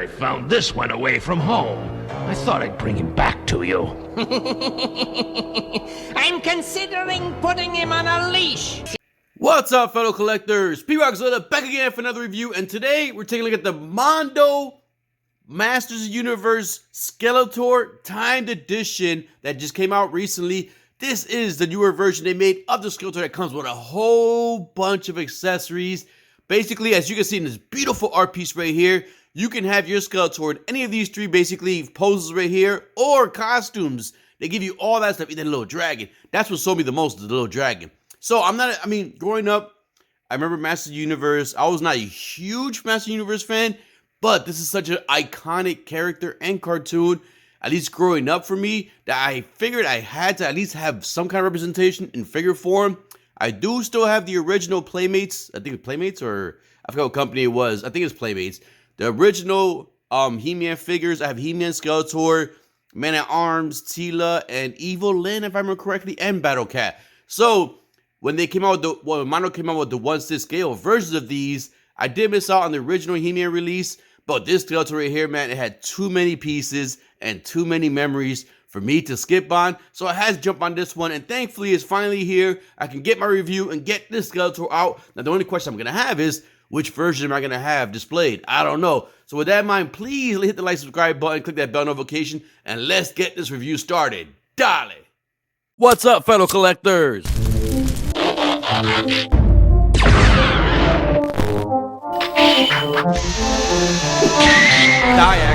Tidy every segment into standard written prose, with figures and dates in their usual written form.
I found this one away from home. I thought I'd bring him back to you. I'm considering putting him on a leash. What's up, fellow collectors? P-Rockzilla back again for another review, and today we're taking a look at the Mondo Masters of the Universe Skeletor Timed Edition that just came out recently. This is the newer version they made of the Skeletor that comes with a whole bunch of accessories. Basically, as you can see in this beautiful art piece right here, you can have your Skeletor in any of these three basically poses right here, or costumes. They give you all that stuff, even the little dragon. That's what sold me the most, the little dragon. So growing up, I remember Masters of the Universe. I was not a huge Masters of the Universe fan, but this is such an iconic character and cartoon, at least growing up for me, that I figured I had to at least have some kind of representation in figure form. I do still have the original Playmates. I think it's Playmates, or I forgot what company it was. I think it's Playmates. The original He-Man figures. I have He-Man, Skeletor, Man-at-Arms, Teela, and Evil Lyn, if I remember correctly, and Battle Cat. So when they came out with when Mondo came out with the 1/6 scale versions of these, I did miss out on the original He-Man release, but this Skeletor right here, man, it had too many pieces and too many memories for me to skip on, so I had to jump on this one, and thankfully it's finally here. I can get my review and get this Skeletor out. Now the only question I'm gonna have is, which version am I gonna have displayed? I don't know. So with that in mind, please hit the like, subscribe button, click that bell notification, and let's get this review started. Dale! What's up, fellow collectors? Die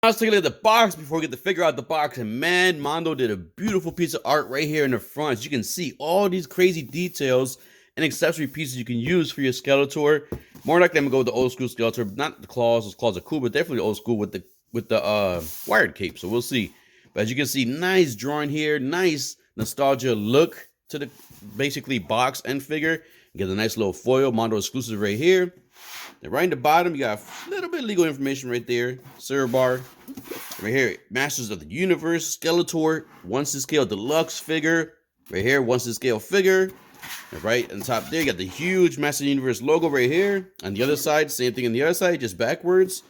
Let's take a look at the box before we get the figure out the box, and man, Mondo did a beautiful piece of art right here in the front. As you can see all these crazy details and accessory pieces you can use for your Skeletor. More likely I'm gonna go with the old school Skeletor, not the claws. Those claws are cool, but definitely old school with the wired cape. So we'll see. But as you can see, nice drawing here, nice nostalgia look to the basically box and figure. You get a nice little foil Mondo exclusive right here. And right in the bottom, you got a little bit of legal information right there. Serial bar. Right here, Masters of the Universe, Skeletor, 1/6 scale deluxe figure. Right here, 1/6 scale figure. And right on top there, you got the huge Masters of the Universe logo right here. On the other side, same thing on the other side, just backwards.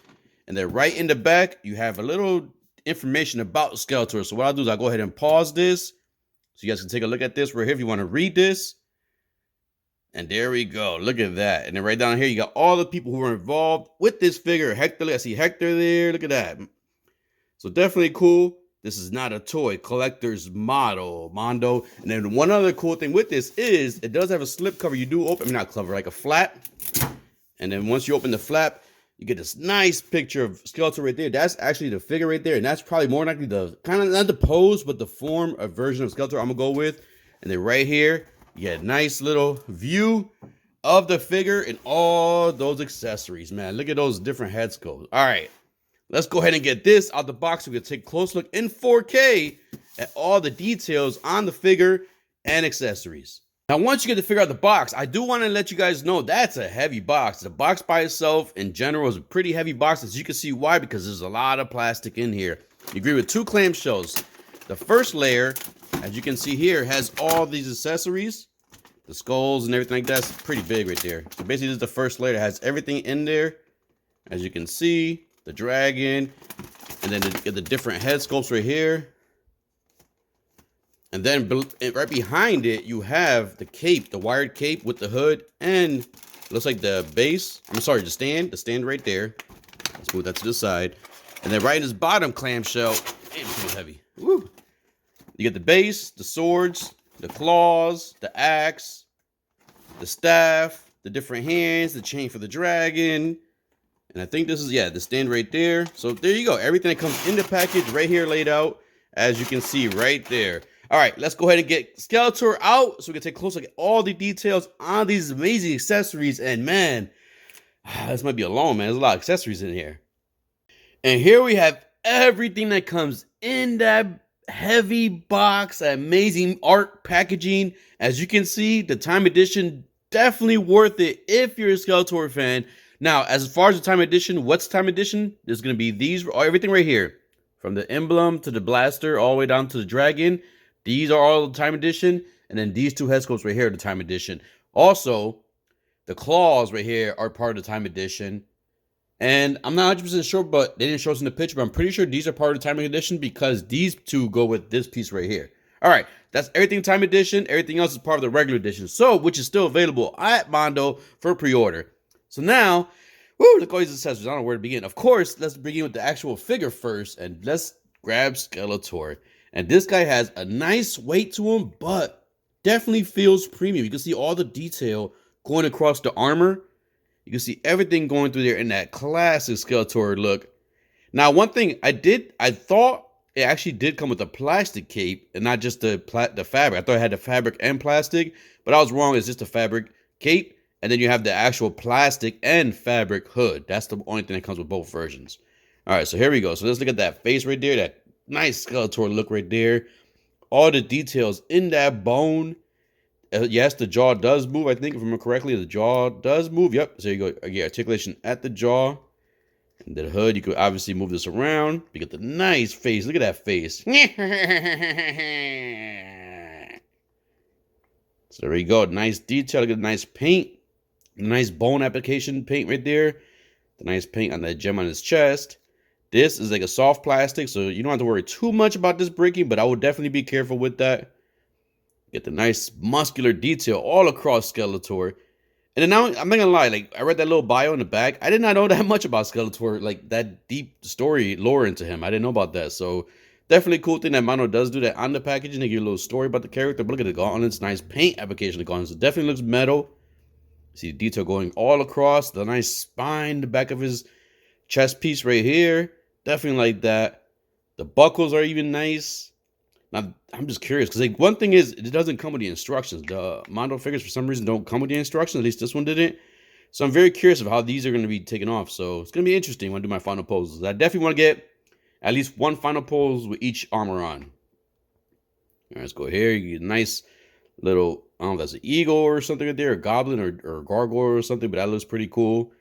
And then right in the back, you have a little information about Skeletor. So what I'll do is I'll go ahead and pause this, so you guys can take a look at this right here if you want to read this. And there we go. Look at that. And then right down here, you got all the people who were involved with this figure. Hector, I see Hector there. Look at that. So definitely cool. This is not a toy. Collector's model, Mondo. And then one other cool thing with this is it does have a slip cover. You do open, not cover, like a flap. And then once you open the flap, you get this nice picture of Skeletor right there. That's actually the figure right there. And that's probably more likely the, kind of not the pose, but the form or version of Skeletor I'm going to go with. And then right here, you get a nice little view of the figure and all those accessories, man. Look at those different head sculpts. All right, let's go ahead and get this out the box so we can take a close look in 4K at all the details on the figure and accessories. Now, once you get the figure out the box, I do want to let you guys know that's a heavy box. The box by itself in general is a pretty heavy box, as you can see why, because there's a lot of plastic in here. You agree with 2 clamshells. The first layer, as you can see here, has all these accessories, the skulls and everything like that. It's pretty big right there. So basically, this is the first layer that has everything in there. As you can see, the dragon, and then the different head sculpts right here. And then right behind it, you have the cape, the wired cape with the hood, and it looks like the base. I'm sorry, the stand right there. Let's move that to the side. And then right in this bottom clamshell, damn, it's too heavy. Woo. You get the base, the swords, the claws, the axe, the staff, the different hands, the chain for the dragon. And I think this is, yeah, the stand right there. So there you go. Everything that comes in the package right here laid out, as you can see right there. All right, let's go ahead and get Skeletor out so we can take a close look at all the details on these amazing accessories. And man, this might be a long, man. There's a lot of accessories in here. And here we have everything that comes in that heavy box, amazing art packaging. As you can see, the Time Edition, definitely worth it if you're a Skeletor fan. Now, as far as the time edition, what's time edition? There's going to be these, everything right here. From the emblem to the blaster, all the way down to the dragon. These are all the time edition. And then these two head sculpts right here are the time edition. Also, the claws right here are part of the time edition. And I'm not 100% sure, but they didn't show us in the picture. But I'm pretty sure these are part of the time edition because these two go with this piece right here. All right, that's everything time edition. Everything else is part of the regular edition. So, which is still available at Mondo for pre-order. So now, woo, look at all these accessories. I don't know where to begin. Of course, let's begin with the actual figure first. And let's grab Skeletor. And this guy has a nice weight to him, but definitely feels premium. You can see all the detail going across the armor. You can see everything going through there in that classic Skeletor look. Now, one thing I thought it actually did come with a plastic cape and not just the fabric. I thought it had the fabric and plastic, but I was wrong. It's just a fabric cape. And then you have the actual plastic and fabric hood. That's the only thing that comes with both versions. All right, so here we go. So let's look at that face right there. That nice Skeletor look right there. All the details in that bone. Yes, the jaw does move. I think if I remember correctly, the jaw does move. Yep. So you go. Yeah, articulation at the jaw. And the hood, you could obviously move this around. You get the nice face. Look at that face. So there we go. Nice detail. Look at the nice paint. Nice bone application paint right there. The nice paint on that gem on his chest. This is like a soft plastic, so you don't have to worry too much about this breaking, but I would definitely be careful with that. Get the nice muscular detail all across Skeletor. And then now, I'm not gonna lie, like I read that little bio in the back. I did not know that much about Skeletor, like that deep story lore into him. I didn't know about that. So definitely cool thing that Mondo does do that on the packaging. They give you a little story about the character. But look at the gauntlets, nice paint application of the gauntlets. It definitely looks metal. See the detail going all across, the nice spine, the back of his chest piece right here. Definitely like that. The buckles are even nice. Now, I'm just curious, because like one thing is, it doesn't come with the instructions. The Mondo figures, for some reason, don't come with the instructions. At least this one didn't. So I'm very curious of how these are going to be taken off. So it's going to be interesting when I do my final poses. I definitely want to get at least one final pose with each armor on. All right, let's go here. You get a nice little, I don't know if that's an eagle or something right there, a goblin or gargoyle or something, but that looks pretty cool.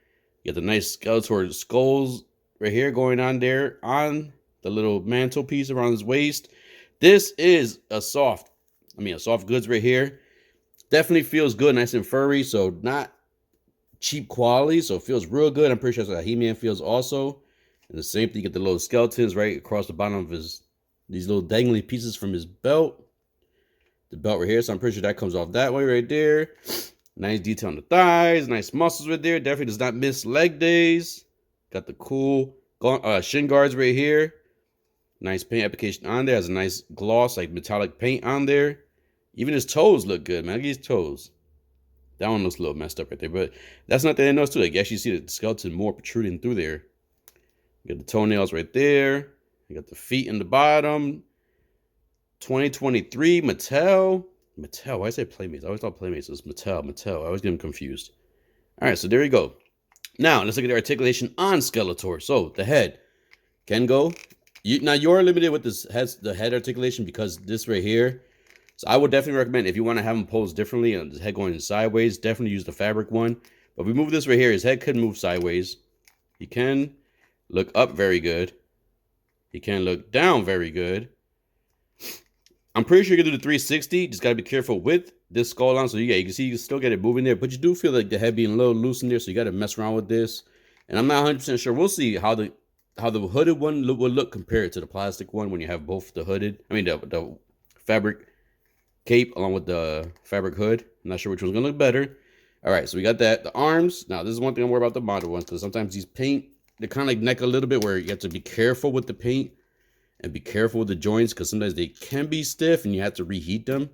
You get the nice Skeletor skulls right here going on there on the little mantelpiece around his waist. This is a soft goods right here. Definitely feels good, nice and furry, so not cheap quality, so it feels real good. I'm pretty sure that's how He-Man feels also. And the same thing, you get the little skeletons right across the bottom of these little dangly pieces from his belt. The belt right here, so I'm pretty sure that comes off that way right there. Nice detail on the thighs, nice muscles right there. Definitely does not miss leg days. Got the cool shin guards right here. Nice paint application on there. Has a nice gloss, like metallic paint on there. Even his toes look good, man. Look at his toes. That one looks a little messed up right there, but that's not that else too. Like you actually see the skeleton more protruding through there. You got the toenails right there. You got the feet in the bottom. 2023 Mattel. Why did I say Playmates? I always thought Playmates was Mattel. I always get them confused. All right, so there you go. Now let's look at the articulation on Skeletor. So the head can go. Now you're limited with the head articulation because this right here. So I would definitely recommend if you want to have him pose differently and his head going sideways, definitely use the fabric one. But if we move this right here, his head could move sideways. He can look up very good. He can look down very good. I'm pretty sure you can do the 360. Just gotta be careful with this skull on. So yeah, you can see you can still get it moving there, but you do feel like the head being a little loose in there. So you gotta mess around with this. And I'm not 100% sure. We'll see how the hooded one will look compared to the plastic one when you have both the the fabric cape along with the fabric hood. I'm not sure which one's gonna look better. All right, so we got that. The arms. Now this is one thing I'm worried about the Mondo ones because sometimes these paint, they kind of like neck a little bit where you have to be careful with the paint and be careful with the joints because sometimes they can be stiff and you have to reheat them.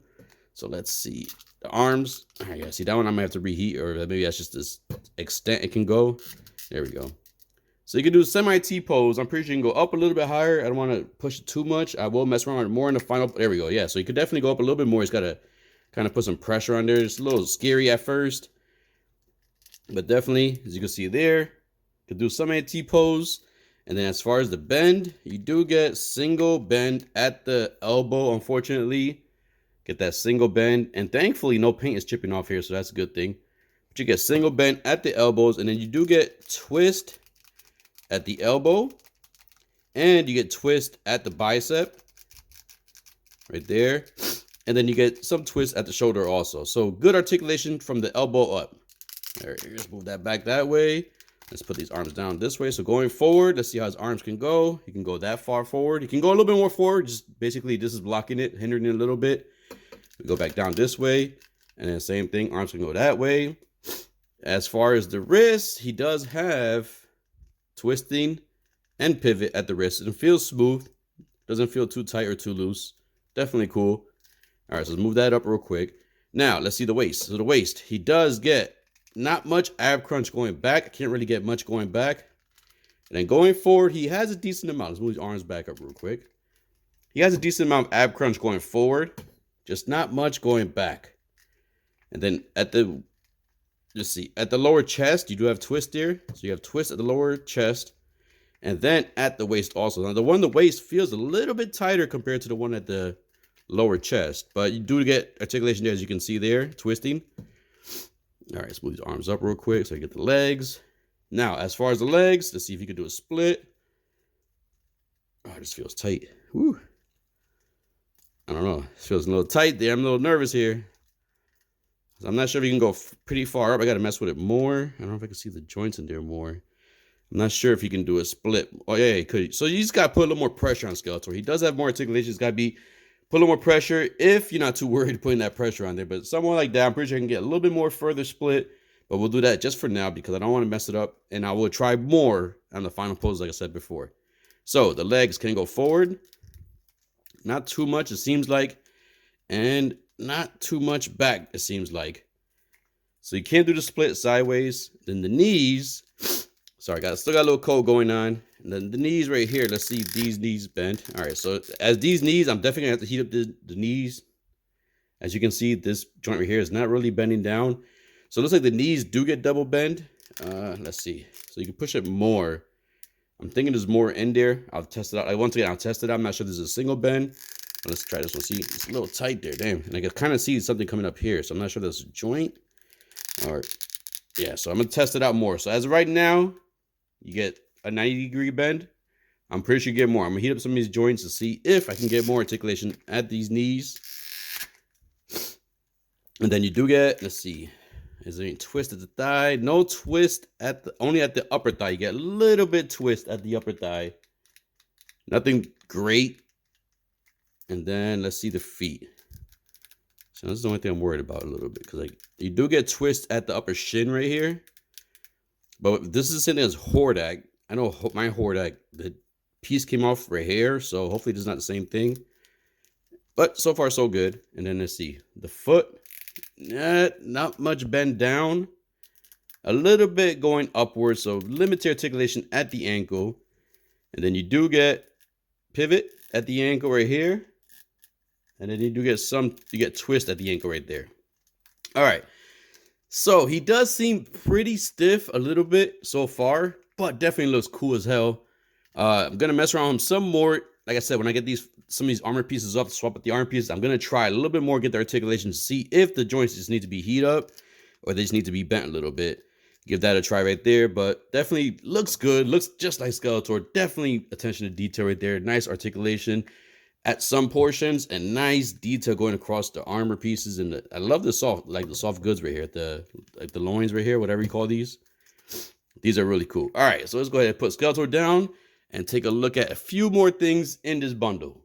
So let's see the arms. All right, yeah, see that one I might have to reheat, or maybe that's just this extent it can go. There we go. So you can do semi T-pose. I'm pretty sure you can go up a little bit higher. I don't want to push it too much. I will mess around with it more in the final. There we go. Yeah, so you could definitely go up a little bit more. It's got to kind of put some pressure on there. It's a little scary at first. But definitely, as you can see there, you can do semi T-pose. And then as far as the bend, you do get single bend at the elbow, unfortunately. Get that single bend. And thankfully, no paint is chipping off here, so that's a good thing. you get single bend at the elbows, and then you do get twist at the elbow, and you get twist at the bicep right there, and then you get some twist at the shoulder also. So good articulation from the elbow up. All right, let's move that back that way. Let's put these arms down this way. So going forward, let's see how his arms can go. He can go that far forward. He can go a little bit more forward. Just basically, this is blocking it, hindering it a little bit. We go back down this way, and then same thing. Arms can go that way. As far as the wrist, he does have twisting and pivot at the wrist. It feels smooth. Doesn't feel too tight or too loose. Definitely cool. All right, so let's move that up real quick. Now, let's see the waist. So the waist, he does get not much ab crunch going back. I can't really get much going back. And then going forward, he has a decent amount. Let's move his arms back up real quick. He has a decent amount of ab crunch going forward, just not much going back. And then at the, let's see, at the lower chest, you do have twist here. So you have twist at the lower chest. And then at the waist also. Now the one at the waist feels a little bit tighter compared to the one at the lower chest. But you do get articulation there, as you can see there, twisting. All right, let's move these arms up real quick so you get the legs. Now, as far as the legs, let's see if you can do a split. Oh, this feels tight. Whew. I don't know. This feels a little tight there. I'm a little nervous here. I'm not sure if you can go pretty far up. I got to mess with it more. I don't know if I can see the joints in there more. I'm not sure if he can do a split. Oh, yeah, he could. So you just got to put a little more pressure on Skeletor. He does have more articulation. It's got to be put a little more pressure if you're not too worried putting that pressure on there. But someone like that, I'm pretty sure I can get a little bit more further split. But we'll do that just for now because I don't want to mess it up. And I will try more on the final pose, like I said before. So the legs can go forward. Not too much, it seems like. And not too much back, it seems like. So you can't do the split sideways. Then the knees. Sorry, still got a little cold going on. And then the knees right here. Let's see if these knees bend. All right, so as these knees, I'm definitely going to have to heat up the knees. As you can see, this joint right here is not really bending down. So it looks like the knees do get double bend. Let's see. So you can push it more. I'm thinking there's more in there. I'll test it out. Once again, I'll test it out. I'm not sure there's a single bend. But let's try this one. See, it's a little tight there. Damn. And I can kind of see something coming up here. So I'm not sure there's a joint. Or, yeah, so I'm going to test it out more. So as of right now, you get a 90-degree bend. I'm pretty sure you get more. I'm going to heat up some of these joints to see if I can get more articulation at these knees. And then you do get, let's see. Is there any twist at the thigh? No twist at the, only at the upper thigh. You get a little bit twist at the upper thigh. Nothing great. And then let's see the feet. So that's the only thing I'm worried about a little bit. Because like you do get twist at the upper shin right here. But this is the same thing as Hordak. I know my Hordak, the piece came off right here. So hopefully this is not the same thing. But so far so good. And then let's see. The foot. Not much bend down, a little bit going upwards, so limited articulation at the ankle. And then you do get pivot at the ankle right here, and then you do get you get twist at the ankle right there. All right, so he does seem pretty stiff a little bit so far, but definitely looks cool as hell. I'm gonna mess around with him some more. Like I said, when I get some of these armor pieces off, swap out the armor pieces, I'm going to try a little bit more, get the articulation, to see if the joints just need to be heat up or they just need to be bent a little bit. Give that a try right there, but definitely looks good. Looks just like Skeletor. Definitely attention to detail right there. Nice articulation at some portions and nice detail going across the armor pieces. And I love the soft goods right here, the loins right here, whatever you call these. These are really cool. All right, so let's go ahead and put Skeletor down and take a look at a few more things in this bundle.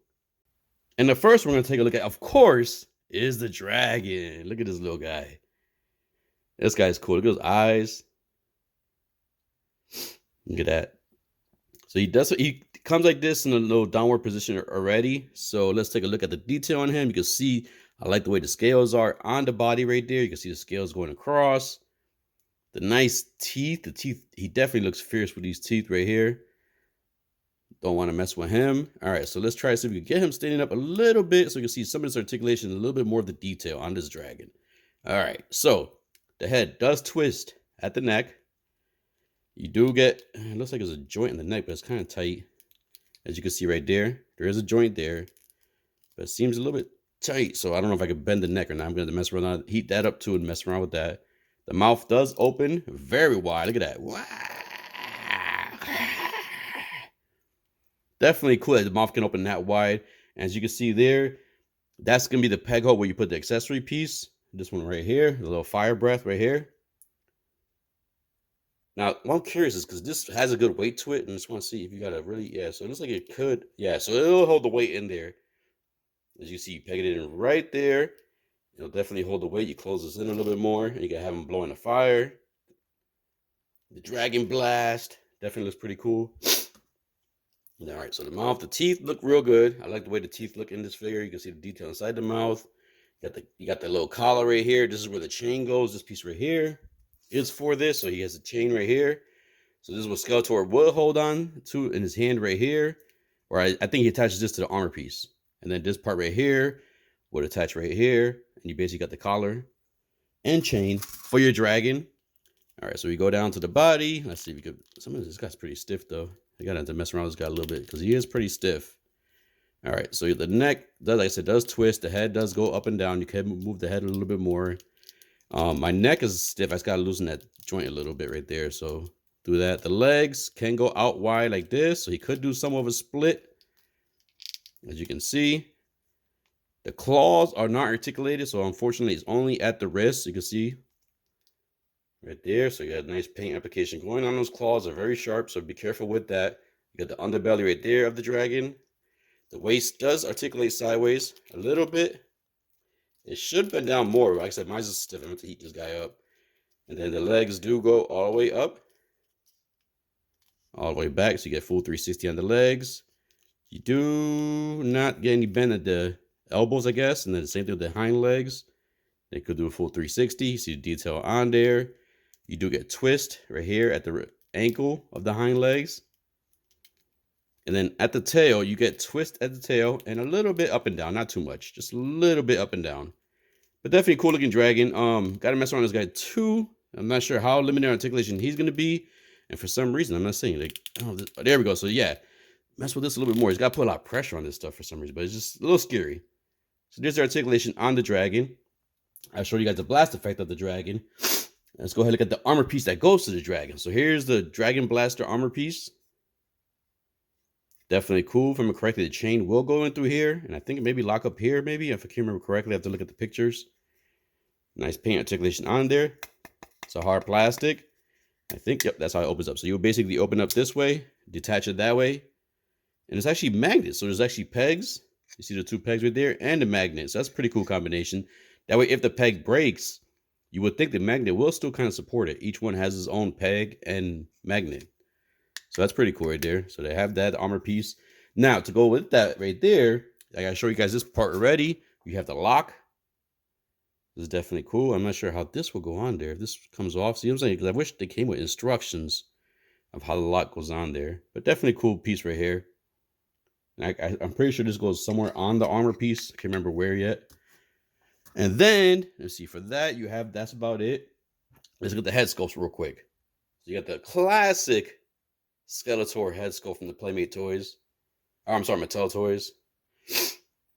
And the first we're going to take a look at, of course, is the dragon. Look at this little guy. This guy's cool. Look at his eyes. Look at that. So he comes like this in a little downward position already. So let's take a look at the detail on him. You can see, I like the way the scales are on the body right there. You can see the scales going across. The nice teeth. The teeth, he definitely looks fierce with these teeth right here. Don't want to mess with him. All right, so let's try to see if we can get him standing up a little bit so you can see some of this articulation, a little bit more of the detail on this dragon. All right, so the head does twist at the neck. You do get, it looks like there's a joint in the neck, but it's kind of tight. As you can see right there, there is a joint there, but it seems a little bit tight. So I don't know if I can bend the neck or not. I'm going to mess around, heat that up too and mess around with that. The mouth does open very wide. Look at that. Wow. Definitely cool that the mouth can open that wide. As you can see there, that's going to be the peg hole where you put the accessory piece. This one right here, the little fire breath right here. Now, what I'm curious is because this has a good weight to it, and I just want to see if you got a really, yeah, so it looks like it could, yeah, so it'll hold the weight in there. As you see, you peg it in right there. It'll definitely hold the weight. You close this in a little bit more, and you can have them blowing the fire. The Dragon Blast definitely looks pretty cool. All right, so the mouth, the teeth look real good. I like the way the teeth look in this figure. You can see the detail inside the mouth. You got the little collar right here. This is where the chain goes. This piece right here is for this. So he has a chain right here. So this is what Skeletor will hold on to in his hand right here. Or I think he attaches this to the armor piece. And then this part right here would attach right here. And you basically got the collar and chain for your dragon. All right, so we go down to the body. Let's see if we could. Some of this guy's pretty stiff though. I gotta have to mess around with this guy a little bit because he is pretty stiff. All right, so the neck does, like I said, does twist. The head does go up and down. You can move the head a little bit more. My neck is stiff. I just gotta loosen that joint a little bit right there. So do that. The legs can go out wide like this. So he could do some of a split. As you can see, the claws are not articulated. So unfortunately, it's only at the wrist. You can see right there. So you got a nice paint application going on. Those claws are very sharp. So be careful with that. You got the underbelly right there of the dragon. The waist does articulate sideways a little bit. It should bend down more. Like I said, mine's just stiff. I'm going to heat this guy up. And then the legs do go all the way up. All the way back. So you get full 360 on the legs. You do not get any bend at the elbows, I guess. And then the same thing with the hind legs. They could do a full 360. You see the detail on there. You do get twist right here at the ankle of the hind legs. And then at the tail, you get twist at the tail and a little bit up and down. Not too much. Just a little bit up and down. But definitely cool looking dragon. Got to mess around with this guy too. I'm not sure how limited articulation he's going to be. And for some reason, I'm not saying like, oh, there we go. So yeah, mess with this a little bit more. He's got to put a lot of pressure on this stuff for some reason. But it's just a little scary. So there's the articulation on the dragon. I showed you guys the blast effect of the dragon. Let's go ahead and look at the armor piece that goes to the dragon. So here's the Dragon Blaster armor piece. Definitely cool. If I remember correctly, the chain will go in through here. And I think it maybe lock up here, maybe. If I can remember correctly, I have to look at the pictures. Nice paint articulation on there. It's a hard plastic. I think, yep, that's how it opens up. So you'll basically open up this way, detach it that way. And it's actually magnets. So there's actually pegs. You see the two pegs right there and the magnet. So that's a pretty cool combination. That way, if the peg breaks, you would think the magnet will still kind of support it. Each one has its own peg and magnet. So that's pretty cool right there. So they have that armor piece. Now, to go with that right there, I gotta show you guys this part already. You have the lock. This is definitely cool. I'm not sure how this will go on there. If this comes off, see what I'm saying? Because I wish they came with instructions of how the lock goes on there. But definitely cool piece right here. And I'm pretty sure this goes somewhere on the armor piece. I can't remember where yet. And then, let's see, for that, you have, that's about it. Let's look at the head sculpts real quick. So you got the classic Skeletor head sculpt from the Playmate Toys. Oh, I'm sorry, Mattel Toys.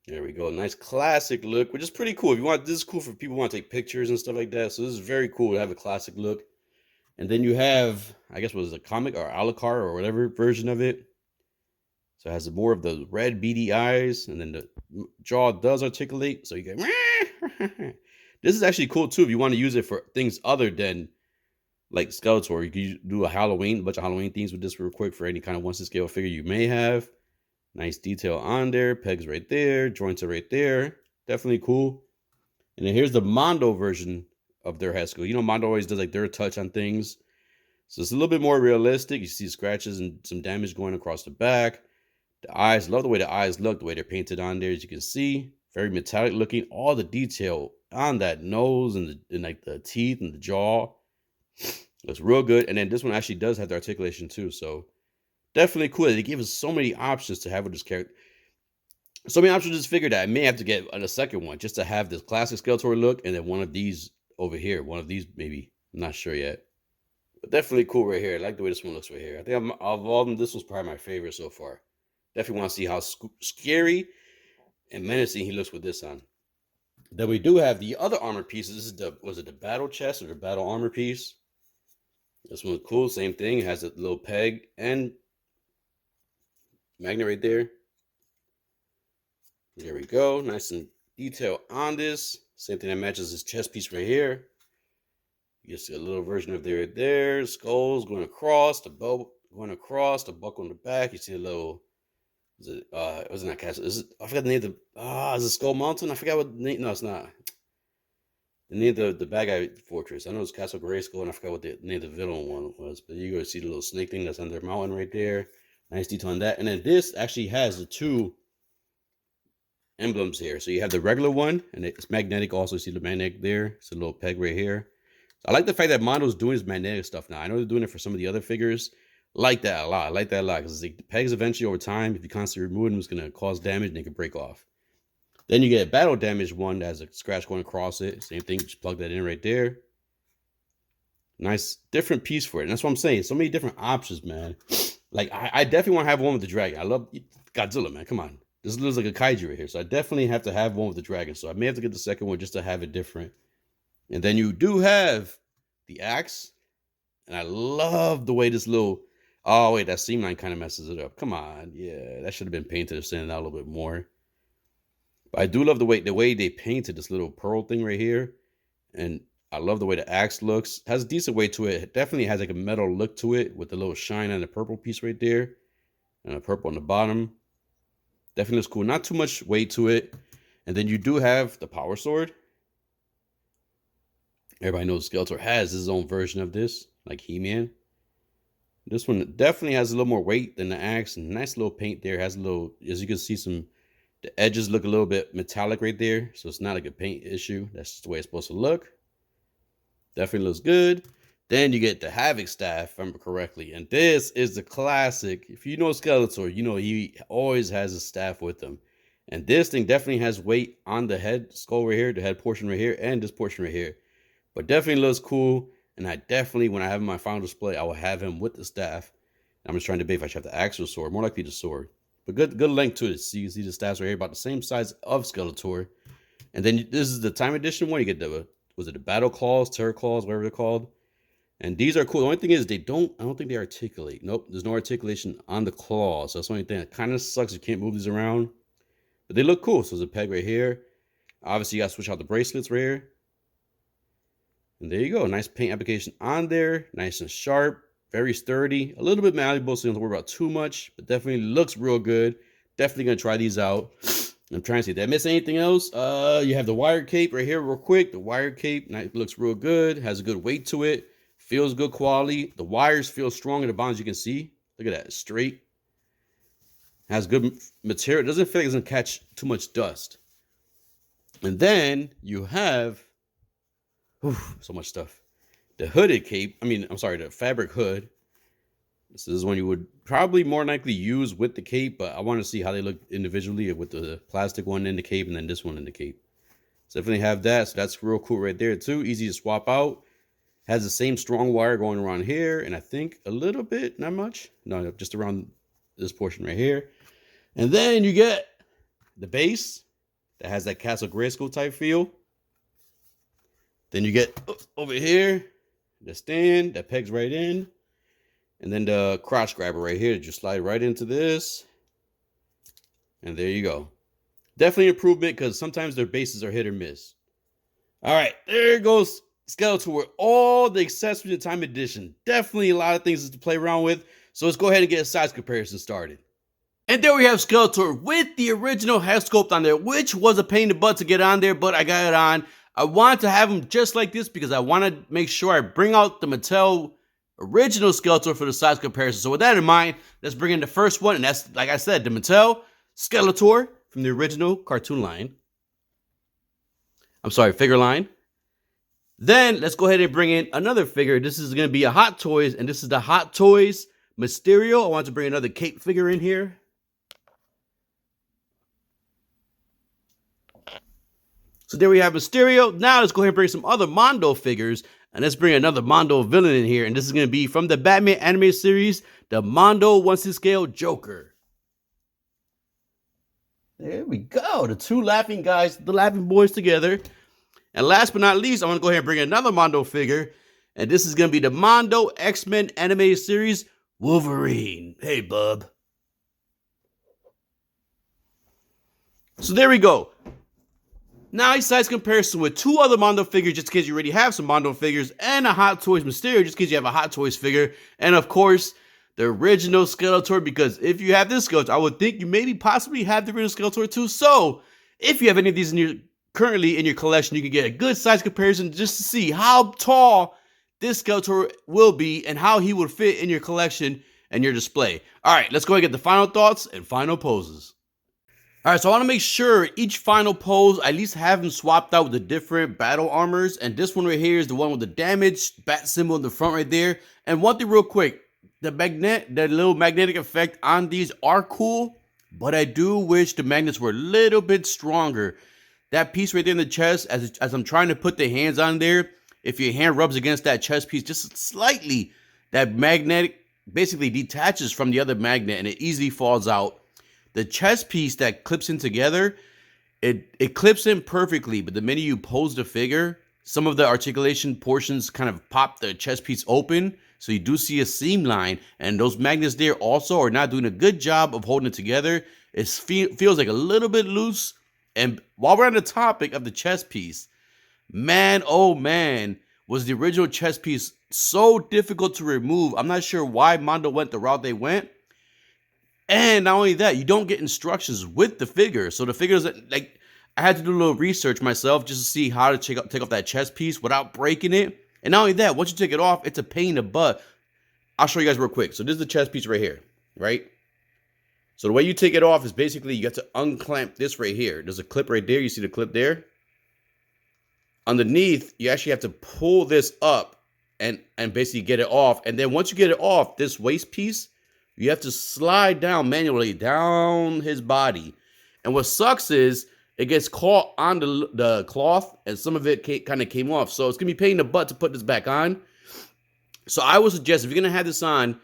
There we go. Nice classic look, which is pretty cool. If you want, this is cool for people who want to take pictures and stuff like that. So this is very cool to have a classic look. And then you have, I guess, what is it, a comic or a la carte or whatever version of it. So it has more of the red beady eyes, and then the jaw does articulate. So you get. This is actually cool too if you want to use it for things other than like Skeletor. You can do a bunch of Halloween themes with this real quick for any kind of 1/6 scale figure you may have. Nice detail on there. Pegs right there. Joints are right there. Definitely cool. And then here's the Mondo version of their head sculpt. You know, Mondo always does like their touch on things. So it's a little bit more realistic. You see scratches and some damage going across the back. The eyes, love the way the eyes look, the way they're painted on there, as you can see. Very metallic looking. All the detail on that nose and like the teeth and the jaw. Looks real good. And then this one actually does have the articulation too. So definitely cool. They give us so many options to have with this character. So many options with this figure that I may have to get a second one just to have this classic Skeletor look. And then one of these over here. One of these maybe. I'm not sure yet. But definitely cool right here. I like the way this one looks right here. I think of all of them, this was probably my favorite so far. Definitely want to see how scary and menacing he looks with this on. Then we do have the other armor pieces. This is the, was it the battle chest or the battle armor piece? This one's cool. Same thing. It has a little peg and magnet right there. There we go. Nice and detail on this. Same thing that matches this chest piece right here. You see a little version of there right there. Skulls going across, the bow going across, the buckle on the back. You see a little, is it wasn't that castle? Is it, I forgot the name of the is it Skull Mountain? I forgot what the name. No, it's not. The name of the bad guy fortress. I know it's Castle Grayskull, and I forgot what the name of the villain one was. But you go see the little snake thing that's on their mountain right there. Nice detail on that. And then this actually has the two emblems here. So you have the regular one, and it's magnetic. Also, see the magnetic there. It's a little peg right here. So I like the fact that Mondo's doing his magnetic stuff now. I know they're doing it for some of the other figures. I like that a lot. I like that a lot because the pegs eventually over time, if you constantly remove them, it's going to cause damage and they can break off. Then you get a battle damage one that has a scratch going across it. Same thing, just plug that in right there. Nice different piece for it. And that's what I'm saying. So many different options, man. Like, I definitely want to have one with the dragon. I love Godzilla, man. Come on. This looks like a kaiju right here. So I definitely have to have one with the dragon. So I may have to get the second one just to have it different. And then you do have the axe. And I love the way this little... Oh, wait, that seam line kind of messes it up. Come on. Yeah, that should have been painted or sanded out a little bit more. But I do love the way they painted this little pearl thing right here. And I love the way the axe looks. Has a decent weight to it. It definitely has like a metal look to it with the little shine on the purple piece right there. And a purple on the bottom. Definitely looks cool. Not too much weight to it. And then you do have the power sword. Everybody knows Skeletor has his own version of this, like He-Man. This one definitely has a little more weight than the axe. And nice little paint there. Has a little, as you can see, the edges look a little bit metallic right there. So it's not like a paint issue. That's just the way it's supposed to look. Definitely looks good. Then you get the Havoc staff, if I remember correctly. And this is the classic. If you know Skeletor, you know he always has a staff with him. And this thing definitely has weight on the head skull right here, the head portion right here, and this portion right here. But definitely looks cool. And I definitely, when I have him in my final display, I will have him with the staff. I'm just trying to debate if I should have the axe or sword. More likely the sword. But good length to it. So you can see the staffs right here, about the same size of Skeletor. And then this is the time edition one. You get the, was it the battle claws, terror claws, whatever they're called. And these are cool. The only thing is I don't think they articulate. Nope, there's no articulation on the claws. So that's the only thing that kind of sucks. You can't move these around. But they look cool. So there's a peg right here. Obviously, you got to switch out the bracelets right here. And there you go. Nice paint application on there. Nice and sharp. Very sturdy. A little bit malleable, so you don't have to worry about too much. But definitely looks real good. Definitely going to try these out. I'm trying to see. Did I miss anything else? You have the wire cape right here real quick. The wire cape looks real good. Has a good weight to it. Feels good quality. The wires feel strong in the bonds, you can see. Look at that. Straight. Has good material. It doesn't feel like it doesn't catch too much dust. And then you have... so much stuff. The hooded cape. The fabric hood. This is one you would probably more likely use with the cape, but I want to see how they look individually with the plastic one in the cape and then this one in the cape. So definitely have that. So that's real cool right there too. Easy to swap out. Has the same strong wire going around here, and I think a little bit, not much. No, just around this portion right here. And then you get the base that has that Castle Grayskull type feel. Then you get over here the stand that pegs right in. And then the crotch grabber right here. Just slide right into this. And there you go. Definitely improvement because sometimes their bases are hit or miss. All right, there goes Skeletor with all the accessories in Time Edition. Definitely a lot of things to play around with. So let's go ahead and get a size comparison started. And there we have Skeletor with the original head sculpt on there, which was a pain in the butt to get on there, but I got it on. I wanted to have him just like this because I want to make sure I bring out the Mattel original Skeletor for the size comparison. So with that in mind, let's bring in the first one. And that's, like I said, the Mattel Skeletor from the original cartoon line. Figure line. Then let's go ahead and bring in another figure. This is going to be a Hot Toys, and this is the Hot Toys Mysterio. I want to bring another cape figure in here. So there we have Mysterio. Now let's go ahead and bring some other Mondo figures, and let's bring another Mondo villain in here. And this is going to be from the Batman animated series, the Mondo 1/6 scale Joker. There we go. The two laughing guys, the laughing boys together. And last but not least, I'm going to go ahead and bring another Mondo figure. And this is going to be the Mondo X-Men animated series, Wolverine. Hey, bub. So there we go. Now a size comparison with two other Mondo figures, just in case you already have some Mondo figures, and a Hot Toys Mysterio, just in case you have a Hot Toys figure. And of course, the original Skeletor, because if you have this Skeletor, I would think you maybe possibly have the original Skeletor too. So if you have any of these currently in your collection, you can get a good size comparison just to see how tall this Skeletor will be and how he would fit in your collection and your display. All right, let's go ahead and get the final thoughts and final poses. All right, so I want to make sure each final pose, I at least have them swapped out with the different battle armors. And this one right here is the one with the damaged bat symbol in the front right there. And one thing real quick, the little magnetic effect on these are cool, but I do wish the magnets were a little bit stronger. That piece right there in the chest, as I'm trying to put the hands on there, if your hand rubs against that chest piece just slightly, that magnetic basically detaches from the other magnet and it easily falls out. The chest piece that clips in together, it clips in perfectly, but the minute you pose the figure, some of the articulation portions kind of pop the chest piece open, so you do see a seam line, and those magnets there also are not doing a good job of holding it together. It feels like a little bit loose. And while we're on the topic of the chest piece, man, oh man, was the original chest piece so difficult to remove. I'm not sure why Mondo went the route they went. And not only that, you don't get instructions with the figure. So the figure doesn't, like, I had to do a little research myself just to see how to take off that chest piece without breaking it. And not only that, once you take it off, it's a pain in the butt. I'll show you guys real quick. So this is the chest piece right here, right? So the way you take it off is basically you have to unclamp this right here. There's a clip right there. You see the clip there? Underneath, you actually have to pull this up and basically get it off. And then once you get it off, this waist piece, you have to slide down manually down his body. And what sucks is it gets caught on the cloth and some of it kind of came off. So it's going to be a pain in the butt to put this back on. So I would suggest if you're going to have this on,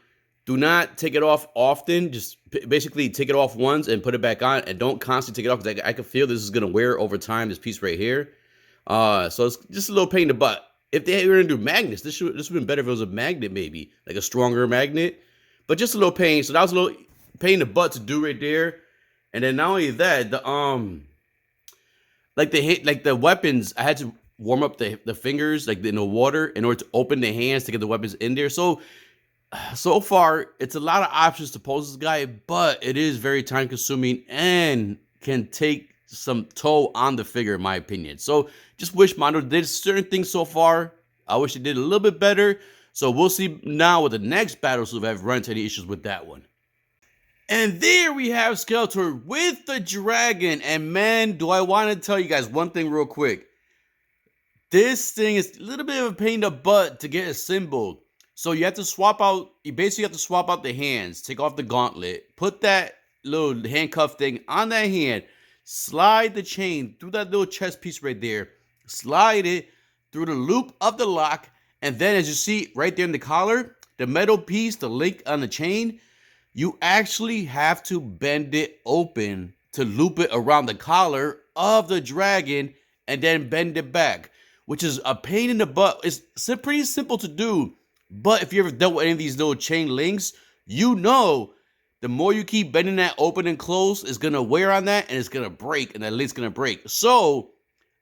do not take it off often. Just basically take it off once and put it back on. And don't constantly take it off because I can feel this is going to wear over time, this piece right here. So it's just a little pain in the butt. If they were going to do magnets, this would have been better if it was a magnet maybe. Like a stronger magnet. But just a little pain. So that was a little pain in the butt to do right there. And then not only that, the weapons, I had to warm up the fingers like in the water in order to open the hands to get the weapons in there. So far, it's a lot of options to pose this guy, but it is very time consuming and can take some toll on the figure, in my opinion. So just wish Mondo did certain things so far. I wish they did a little bit better. So we'll see now with the next battle, so if I've run into any issues with that one. And there we have Skeletor with the dragon. And man, do I want to tell you guys one thing real quick. This thing is a little bit of a pain in the butt to get assembled. So you basically have to swap out the hands, take off the gauntlet, put that little handcuff thing on that hand, slide the chain through that little chest piece right there, slide it through the loop of the lock, and then as you see right there in the collar, the metal piece, the link on the chain, you actually have to bend it open to loop it around the collar of the dragon and then bend it back, which is a pain in the butt. It's pretty simple to do, but if you ever dealt with any of these little chain links, you know the more you keep bending that open and close, it's going to wear on that and it's going to break and that link's going to break. So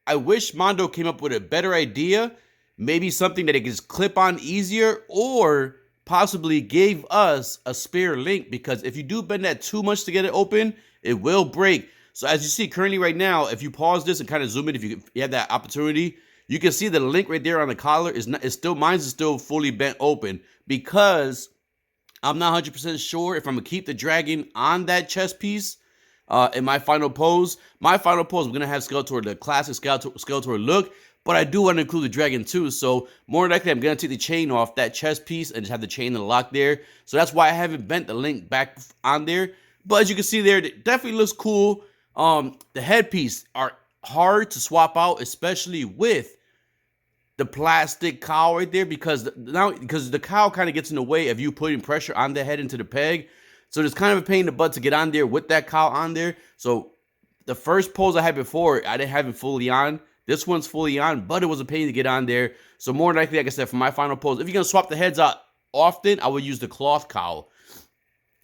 I wish Mondo came up with a better idea. Maybe something that it can just clip on easier, or possibly gave us a spare link, because if you do bend that too much to get it open, it will break. So as you see currently right now, if you pause this and kind of zoom in, if you have that opportunity, you can see the link right there on the collar mine's still fully bent open, because I'm not 100% sure if I'm gonna keep the dragon on that chest piece in my final pose. My final pose, we're gonna have Skeletor, the classic Skeletor look. But I do want to include the dragon too, so more likely I'm going to take the chain off that chest piece and just have the chain and the lock there. So that's why I haven't bent the link back on there. But as you can see there, it definitely looks cool. The headpiece are hard to swap out, especially with the plastic cowl right there, because the cowl kind of gets in the way of you putting pressure on the head into the peg. So there's kind of a pain in the butt to get on there with that cowl on there. So the first pose I had before, I didn't have it fully on. This one's fully on, but it was a pain to get on there. So more likely, like I said, for my final pose, if you're going to swap the heads out often, I would use the cloth cowl.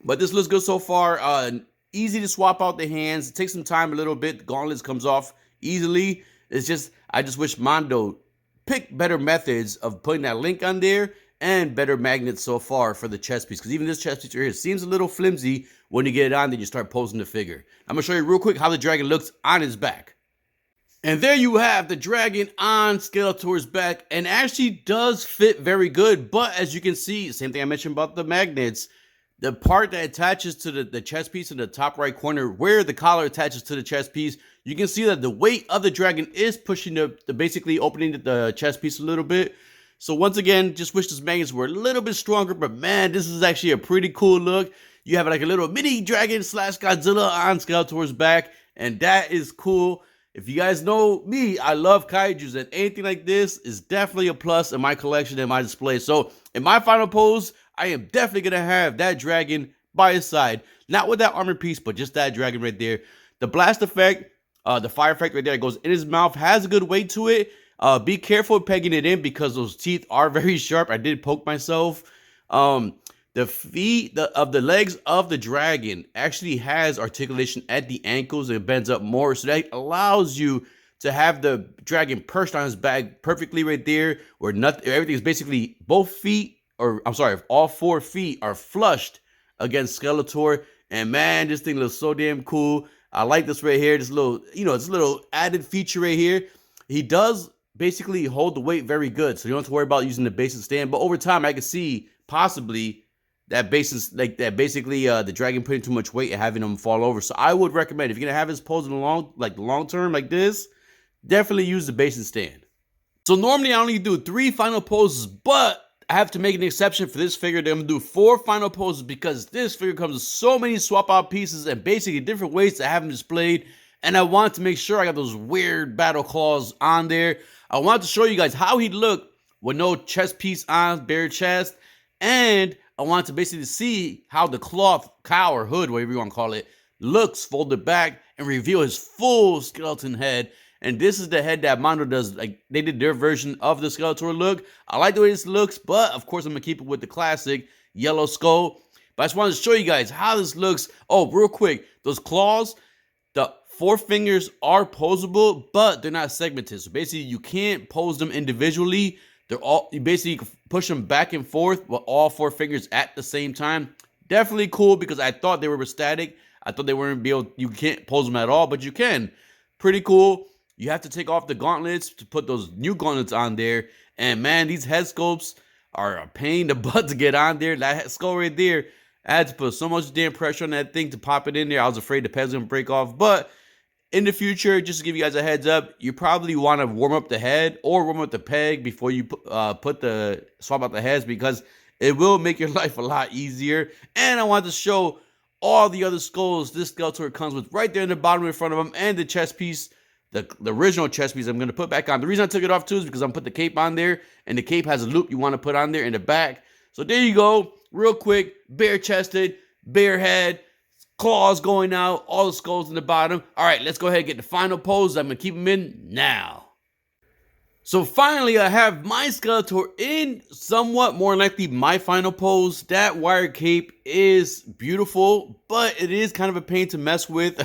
But this looks good so far. Easy to swap out the hands. It takes some time a little bit. The gauntlets comes off easily. It's just, I just wish Mondo picked better methods of putting that link on there and better magnets so far for the chest piece. Because even this chest piece right here seems a little flimsy when you get it on, then you start posing the figure. I'm going to show you real quick how the dragon looks on his back. And there you have the dragon on Skeletor's back, and actually does fit very good. But as you can see, same thing I mentioned about the magnets, the part that attaches to the chest piece in the top right corner, where the collar attaches to the chest piece, you can see that the weight of the dragon is pushing the basically opening the chest piece a little bit. So once again, just wish those magnets were a little bit stronger, but man, this is actually a pretty cool look. You have like a little mini dragon slash Godzilla on Skeletor's back, and that is cool. If you guys know me, I love kaijus, and anything like this is definitely a plus in my collection and my display. So in my final pose, I am definitely going to have that dragon by his side. Not with that armor piece, but just that dragon right there. The blast effect, the fire effect right there, it goes in his mouth, has a good weight to it. Be careful pegging it in because those teeth are very sharp. I did poke myself. The feet of the legs of the dragon actually has articulation at the ankles and bends up more. So that allows you to have the dragon perched on his back perfectly right there, where nothing, everything is basically both feet, or I'm sorry, all 4 feet are flushed against Skeletor. And man, this thing looks so damn cool. I like this right here. This little, this little added feature right here. He does basically hold the weight very good, so you don't have to worry about using the base and stand. But over time, I can see possibly that basis, like that, basically the dragon putting too much weight and having him fall over. So I would recommend, if you're gonna have his pose in the long term like this, definitely use the base and stand. So normally I only do 3 final poses, but I have to make an exception for this figure. I'm gonna do 4 final poses because this figure comes with so many swap out pieces and basically different ways to have him displayed. And I want to make sure I got those weird battle claws on there. I want to show you guys how he'd look with no chest piece on, bare chest, and I want to basically see how the cloth cowl or hood, whatever you want to call it, looks folded back and reveal his full skeleton head. And this is the head that Mondo does. Like, they did their version of the Skeletor look. I like the way this looks, but of course I'm gonna keep it with the classic yellow skull. But I just wanted to show you guys how this looks. Oh, real quick, those claws, the 4 fingers are posable, but they're not segmented. So basically you can't pose them individually. They're all, you basically push them back and forth with all 4 fingers at the same time. Definitely cool, because I thought they were static. I thought they weren't be able, you can't pose them at all, but you can. Pretty cool. You have to take off the gauntlets to put those new gauntlets on there. And man, these head sculpts are a pain in the butt to get on there. That skull right there, I had to put so much damn pressure on that thing to pop it in there. I was afraid the pedals was gonna break off. But in the future, just to give you guys a heads up, you probably want to warm up the head or warm up the peg before you swap out the heads, because it will make your life a lot easier. And I want to show all the other skulls this Skeletor comes with right there in the bottom in front of him, and the chest piece, the original chest piece I'm going to put back on. The reason I took it off too is because I'm put the cape on there, and the cape has a loop you want to put on there in the back. So there you go, real quick, bare chested, bare head, claws going out, all the skulls in the bottom. All right, let's go ahead and get the final pose. I'm going to keep them in now. So finally, I have my Skeletor in somewhat more likely my final pose. That wire cape is beautiful, but it is kind of a pain to mess with.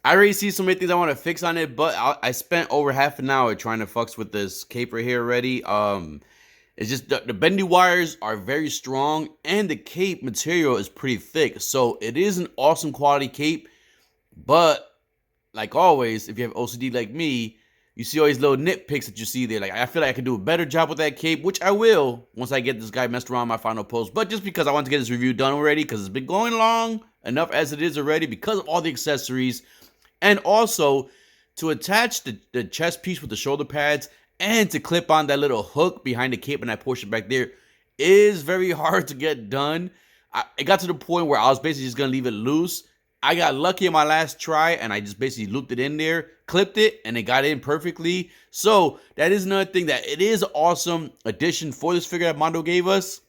I already see so many things I want to fix on it, but I spent over half an hour trying to fucks with this cape right here already. It's just the bendy wires are very strong, and the cape material is pretty thick. So it is an awesome quality cape, but like always, if you have OCD like me, you see all these little nitpicks that you see there. Like, I feel like I can do a better job with that cape, which I will once I get this guy messed around my final pose. But just because I want to get this review done already, because it's been going long enough as it is already, because of all the accessories, and also to attach the chest piece with the shoulder pads, and to clip on that little hook behind the cape and that portion back there is very hard to get done. It got to the point where I was basically just going to leave it loose. I got lucky in my last try, and I just basically looped it in there, clipped it, and it got in perfectly. So that is another thing, that it is an awesome addition for this figure that Mondo gave us.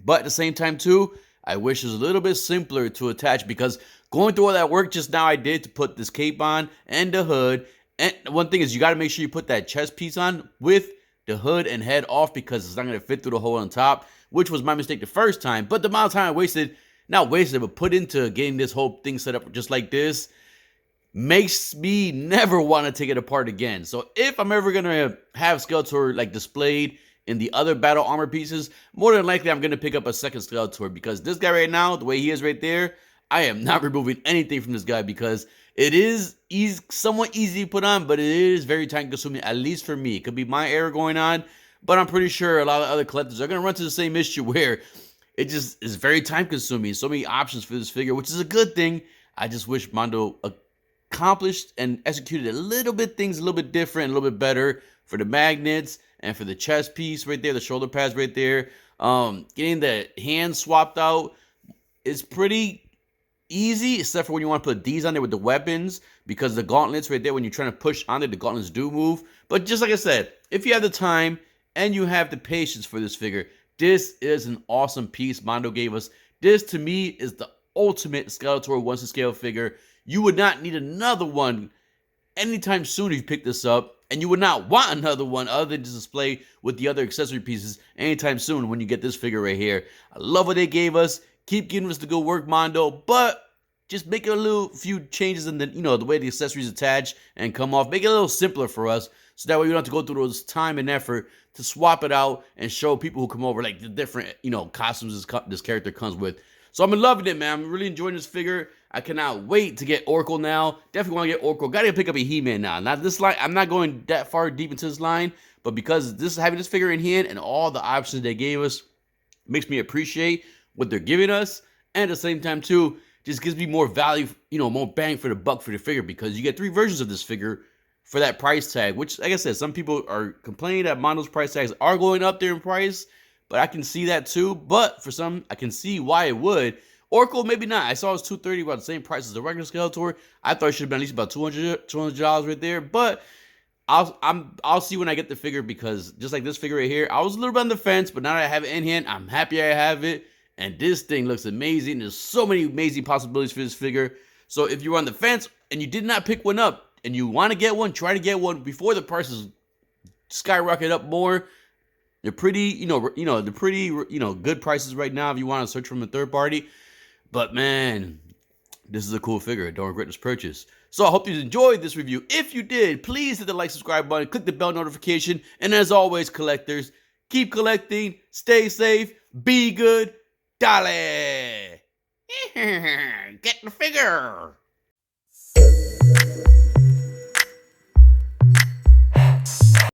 But at the same time too, I wish it was a little bit simpler to attach, because going through all that work just now I did to put this cape on and the hood. And one thing is, you got to make sure you put that chest piece on with the hood and head off, because it's not going to fit through the hole on top, which was my mistake the first time. But the amount of time I wasted, not wasted, but put into getting this whole thing set up just like this, makes me never want to take it apart again. So if I'm ever going to have Skeletor like displayed in the other battle armor pieces, more than likely I'm going to pick up a second Skeletor, because this guy right now, the way he is right there, I am not removing anything from this guy, because it is somewhat easy to put on, but it is very time consuming, at least for me. It could be my error going on, but I'm pretty sure a lot of other collectors are going to run to the same issue where it just is very time consuming. So many options for this figure, which is a good thing. I just wish Mondo accomplished and executed things a little bit different, a little bit better for the magnets and for the chest piece right there, the shoulder pads right there. Getting the hands swapped out is pretty easy, except for when you want to put these on there with the weapons, because the gauntlets right there, when you're trying to push on it, the gauntlets do move. But just like I said, if you have the time and you have the patience for this figure, this is an awesome piece Mondo gave us. This, to me, is the ultimate Skeletor 1 to scale figure. You would not need another one anytime soon if you pick this up, and you would not want another one other than to display with the other accessory pieces anytime soon when you get this figure right here. I love what they gave us. Keep giving us the good work, Mondo, but just make a few changes in the, the way the accessories attach and come off. Make it a little simpler for us, so that way we don't have to go through those time and effort to swap it out and show people who come over like the different, costumes this character comes with. So I'm loving it, man. I'm really enjoying this figure. I cannot wait to get Oracle now. Definitely want to get Oracle. Got to pick up a He-Man now. Not this line. I'm not going that far deep into this line, but because having this figure in hand and all the options they gave us makes me appreciate what they're giving us, and at the same time too, just gives me more value, more bang for the buck for the figure, because you get 3 versions of this figure for that price tag, which, like I said, some people are complaining that Mondo's price tags are going up there in price, but I can see that too. But for some, I can see why it would. Oracle, maybe not. I saw it was $230, about the same price as the regular Skeletor. I thought it should have been at least about $200 right there, but I'll see when I get the figure, because just like this figure right here, I was a little bit on the fence, but now that I have it in hand, I'm happy I have it. And this thing looks amazing. There's so many amazing possibilities for this figure. So if you're on the fence and you did not pick one up and you want to get one, try to get one before the prices skyrocket up more. They're pretty, good prices right now if you want to search from a third party. But man, this is a cool figure. Don't regret this purchase. So I hope you enjoyed this review. If you did, please hit the like, subscribe button, click the bell notification. And as always, collectors, keep collecting, stay safe, be good. Dale! Get the figure!